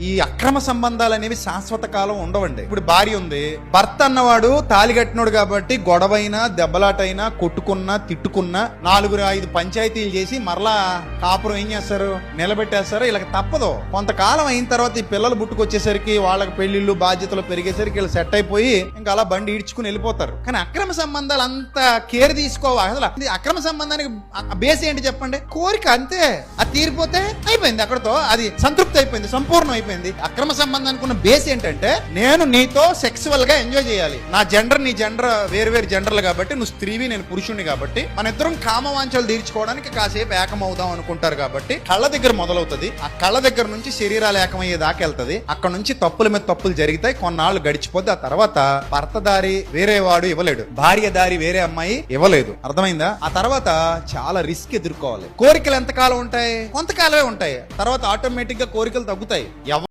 ఈ అక్రమ సంబంధాలు అనేవి శాశ్వత కాలం ఉండవండి. ఇప్పుడు భార్య ఉంది, భర్త అన్నవాడు తాలి కట్టినోడు కాబట్టి గొడవైనా దెబ్బలాటైనా కొట్టుకున్నా తిట్టుకున్నా 4-5 పంచాయతీలు చేసి మరలా కాపురం ఏం చేస్తారు, నిలబెట్టేస్తారు. ఇలా తప్పదు. కొంతకాలం అయిన తర్వాత ఈ పిల్లలు పుట్టుకొచ్చేసరికి వాళ్ళకి పెళ్లిళ్ళు బాధ్యతలు పెరిగేసరికి వీళ్ళు సెట్ అయిపోయి ఇంకా అలా బండి ఈడ్చుకుని వెళ్ళిపోతారు. కానీ అక్రమ సంబంధాలు అంత కేర్ తీసుకోవాలి. అసలు అక్రమ సంబంధానికి బేస్ ఏంటి చెప్పండి? కోరిక, అంతే. అది తీరిపోతే అయిపోయింది, అక్కడతో అది సంతృప్తి అయిపోయింది, సంపూర్ణం అయిపోయింది. అక్రమ సంబంధానికి ఉన్న బేస్ ఏంటంటే నేను నీతో సెక్సువల్ గా ఎంజాయ్ చేయాలి. నా జెండర్ నీ జెండర్ వేరు జెండర్లు కాబట్టి, నువ్వు స్త్రీవి నేను పురుషుణ్ణి కాబట్టి మన ఇద్దరం కామవాంఛలు తీర్చుకోవడానికి కాసేపు ఏకమవుదాం అనుకుంటారు కాబట్టి కళ్ళ దగ్గర మొదలవుతుంది. ఆ కళ్ళ దగ్గర నుంచి శరీరాలు ఏకమయ్యే దాకా వెళ్తది. అక్కడ నుంచి తప్పుల మీద తప్పులు జరుగుతాయి. కొన్నాళ్ళు గడిచిపోద్ది. ఆ తర్వాత భర్త దారి వేరే వాడు ఇవ్వలేడు, భార్య దారి వేరే అమ్మాయి ఇవ్వలేదు. అర్థమైందా? ఆ తర్వాత చాలా రిస్క్ ఎదుర్కోవాలి. కోరికలు ఎంతకాలం ఉంటాయి? కొంతకాలమే ఉంటాయి. తర్వాత ఆటోమేటిక్ గా కోరికలు తగ్గుతాయి.